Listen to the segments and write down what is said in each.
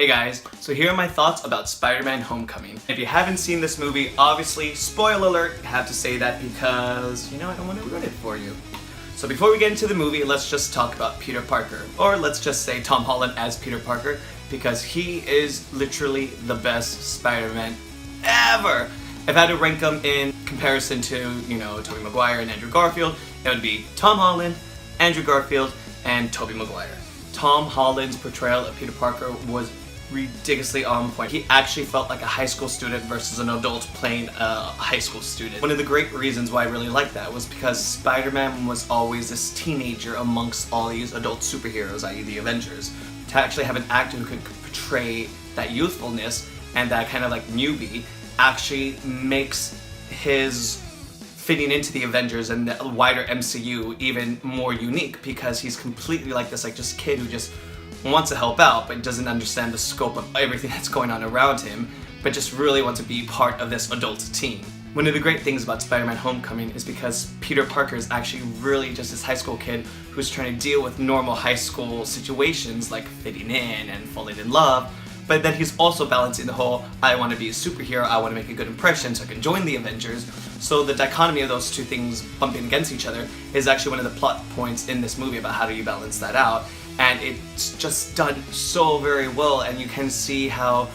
Hey guys, so here are my thoughts about Spider-Man Homecoming. If you haven't seen this movie, obviously, spoiler alert, I have to say that because, I don't want to ruin it for you. So before we get into the movie, let's just talk about Peter Parker. Or let's just say Tom Holland as Peter Parker, because he is literally the best Spider-Man ever. If I had to rank them in comparison to, Tobey Maguire and Andrew Garfield, it would be Tom Holland, Andrew Garfield, and Tobey Maguire. Tom Holland's portrayal of Peter Parker was ridiculously on point. He actually felt like a high school student versus an adult playing a high school student. One of the great reasons why I really liked that was because Spider-Man was always this teenager amongst all these adult superheroes, i.e. the Avengers. To actually have an actor who could portray that youthfulness and that kind of like newbie actually makes his fitting into the Avengers and the wider MCU even more unique, because he's completely like this just kid who just wants to help out but doesn't understand the scope of everything that's going on around him, but just really wants to be part of this adult team. One of the great things about Spider-Man Homecoming is because Peter Parker is actually really just this high school kid who's trying to deal with normal high school situations like fitting in and falling in love, but then he's also balancing the whole, I want to be a superhero, I want to make a good impression so I can join the Avengers. So the dichotomy of those two things bumping against each other is actually one of the plot points in this movie about how do you balance that out. And it's just done so very well, and you can see how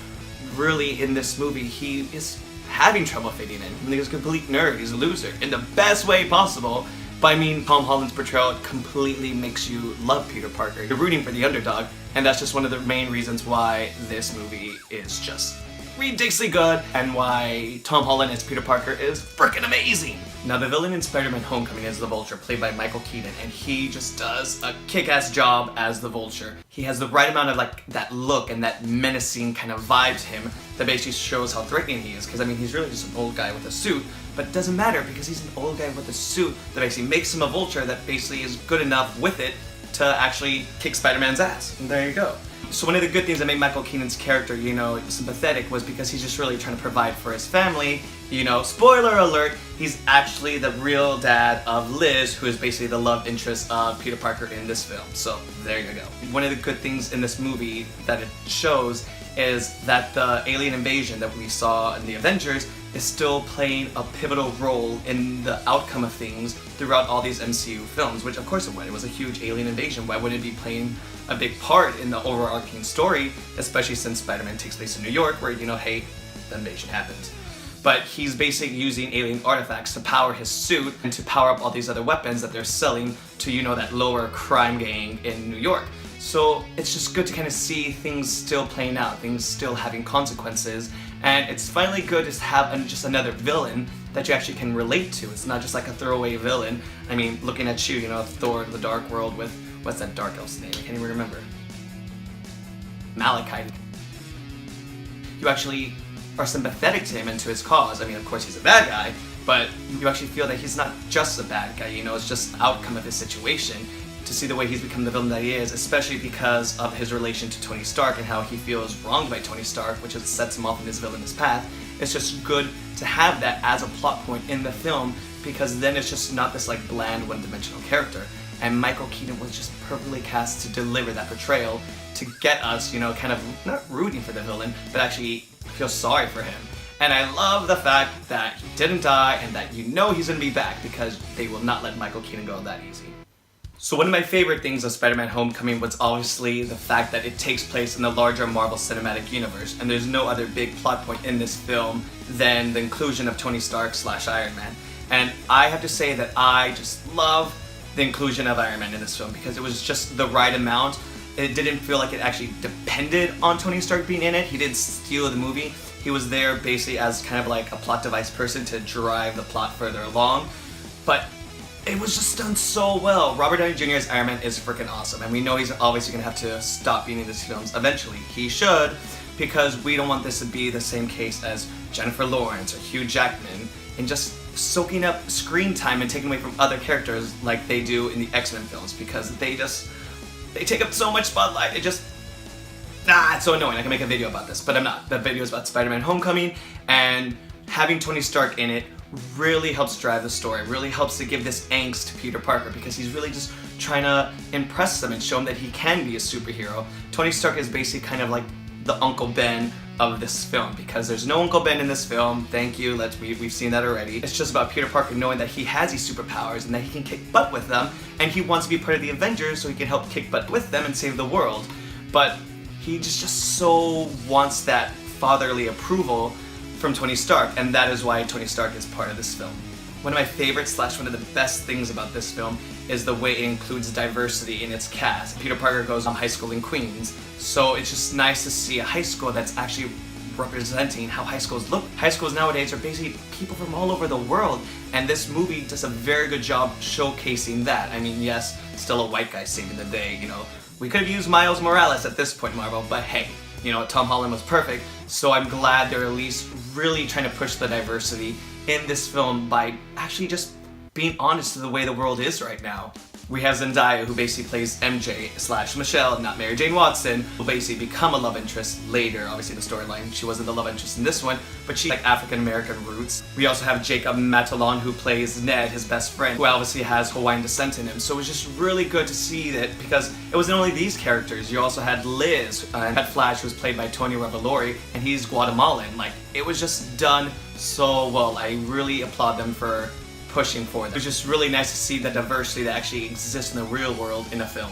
really in this movie he is having trouble fitting in. He's a complete nerd, he's a loser, in the best way possible. But Tom Holland's portrayal completely makes you love Peter Parker. You're rooting for the underdog, and that's just one of the main reasons why this movie is just ridiculously good, and why Tom Holland as Peter Parker is freaking amazing. Now, the villain in Spider-Man Homecoming is the Vulture, played by Michael Keaton, and he just does a kick-ass job as the Vulture. He has the right amount of that look and that menacing kind of vibe to him that basically shows how threatening he is, because he's really just an old guy with a suit, but it doesn't matter because he's an old guy with a suit that basically makes him a Vulture that basically is good enough with it to actually kick Spider-Man's ass. And there you go. So one of the good things that made Michael Keaton's character, sympathetic was because he's just really trying to provide for his family. Spoiler alert, he's actually the real dad of Liz, who is basically the love interest of Peter Parker in this film. So there you go. One of the good things in this movie that it shows is that the alien invasion that we saw in the Avengers is still playing a pivotal role in the outcome of things throughout all these MCU films, which of course it would. It was a huge alien invasion. Why wouldn't it be playing a big part in the overarching story, especially since Spider-Man takes place in New York, where, hey, the invasion happens. But he's basically using alien artifacts to power his suit and to power up all these other weapons that they're selling to, that lower crime gang in New York. So it's just good to kind of see things still playing out, things still having consequences, and it's finally good to have just another villain that you actually can relate to. It's not just like a throwaway villain. Looking at you, Thor: The Dark World with, what's that dark elf's name? I can't even remember. Malekith. You actually are sympathetic to him and to his cause. Of course he's a bad guy, but you actually feel that he's not just a bad guy, it's just the outcome of his situation. To see the way he's become the villain that he is, especially because of his relation to Tony Stark and how he feels wronged by Tony Stark, which sets him off in his villainous path. It's just good to have that as a plot point in the film, because then it's just not this bland one-dimensional character. And Michael Keaton was just perfectly cast to deliver that portrayal to get us, kind of not rooting for the villain, but actually feel sorry for him. And I love the fact that he didn't die and that he's gonna be back, because they will not let Michael Keaton go that easy. So one of my favorite things of Spider-Man Homecoming was obviously the fact that it takes place in the larger Marvel Cinematic Universe, and there's no other big plot point in this film than the inclusion of Tony Stark / Iron Man. And I have to say that I just love the inclusion of Iron Man in this film, because it was just the right amount. It didn't feel like it actually depended on Tony Stark being in it. He didn't steal the movie. He was there basically as kind of like a plot device person to drive the plot further along. But it was just done so well. Robert Downey Jr. as Iron Man is freaking awesome, and we know he's obviously going to have to stop being in these films eventually. He should, because we don't want this to be the same case as Jennifer Lawrence or Hugh Jackman, and just soaking up screen time and taking away from other characters like they do in the X-Men films, because they take up so much spotlight. It's so annoying. I can make a video about this, but I'm not. The video is about Spider-Man Homecoming, and having Tony Stark in it really helps drive the story, really helps to give this angst to Peter Parker, because he's really just trying to impress them and show him that he can be a superhero. Tony Stark is basically kind of like the Uncle Ben of this film, because there's no Uncle Ben in this film. Thank you, we've seen that already. It's just about Peter Parker knowing that he has these superpowers and that he can kick butt with them, and he wants to be part of the Avengers so he can help kick butt with them and save the world. But he just so wants that fatherly approval from Tony Stark, and that is why Tony Stark is part of this film. One of my favorites / one of the best things about this film is the way it includes diversity in its cast. Peter Parker goes on high school in Queens, so it's just nice to see a high school that's actually representing how high schools look. High schools nowadays are basically people from all over the world, and this movie does a very good job showcasing that. I mean, yes, still a white guy saving the day, you know. We could have used Miles Morales at this point, Marvel, but hey, you know, Tom Holland was perfect, so I'm glad they're at least really trying to push the diversity in this film by actually just being honest to the way the world is right now. We have Zendaya, who basically plays MJ / Michelle, not Mary Jane Watson, who basically become a love interest later. Obviously the storyline, she wasn't the love interest in this one, but she like African-American roots. We also have Jacob Matalon, who plays Ned, his best friend, who obviously has Hawaiian descent in him. So it was just really good to see that, because it wasn't only these characters. You also had Liz, and had Flash, who was played by Tony Revolori, and he's Guatemalan. Like, it was just done so well. I really applaud them for pushing for them. It was just really nice to see the diversity that actually exists in the real world in a film.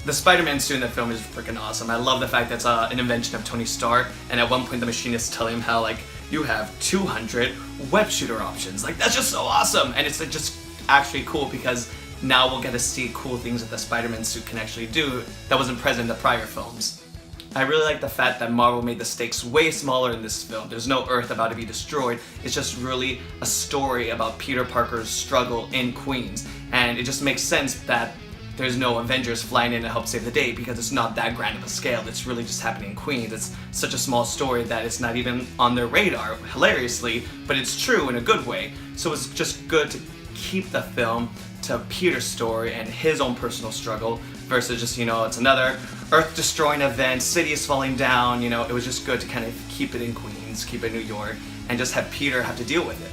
The Spider-Man suit in the film is freaking awesome. I love the fact that's an invention of Tony Stark, and at one point the Machinist telling him how, like, you have 200 web shooter options. Like, that's just so awesome! And it's like, just actually cool, because now we'll get to see cool things that the Spider-Man suit can actually do that wasn't present in the prior films. I really like the fact that Marvel made the stakes way smaller in this film. There's no Earth about to be destroyed. It's just really a story about Peter Parker's struggle in Queens. And it just makes sense that there's no Avengers flying in to help save the day, because it's not that grand of a scale. It's really just happening in Queens. It's such a small story that it's not even on their radar, hilariously, but it's true in a good way. So it's just good to keep the film to Peter's story and his own personal struggle versus just, you know, it's another Earth-destroying event, city is falling down, you know. It was just good to kind of keep it in Queens, keep it in New York, and just have Peter have to deal with it.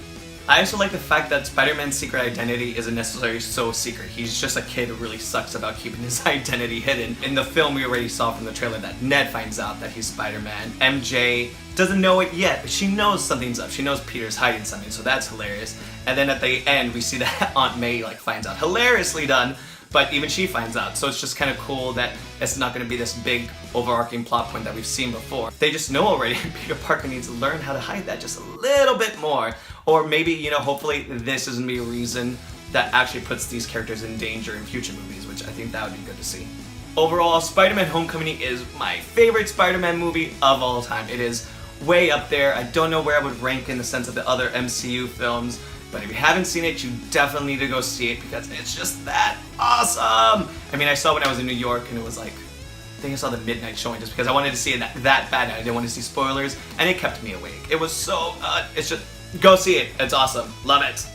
I also like the fact that Spider-Man's secret identity isn't necessarily so secret. He's just a kid who really sucks about keeping his identity hidden. In the film, we already saw from the trailer that Ned finds out that he's Spider-Man. MJ doesn't know it yet, but she knows something's up. She knows Peter's hiding something, so that's hilarious. And then at the end, we see that Aunt May like finds out. Hilariously done, but even she finds out. So it's just kind of cool that it's not going to be this big overarching plot point that we've seen before. They just know already Peter Parker needs to learn how to hide that just a little bit more. Or maybe, you know, hopefully this is going to be a reason that actually puts these characters in danger in future movies, which I think that would be good to see. Overall, Spider-Man Homecoming is my favorite Spider-Man movie of all time. It is way up there. I don't know where I would rank in the sense of the other MCU films, but if you haven't seen it, you definitely need to go see it, because it's just that awesome! I mean, I saw it when I was in New York, and it was like, I think I saw the midnight showing just because I wanted to see it that bad. I didn't want to see spoilers, and it kept me awake. It was so, it's just, go see it. It's awesome. Love it.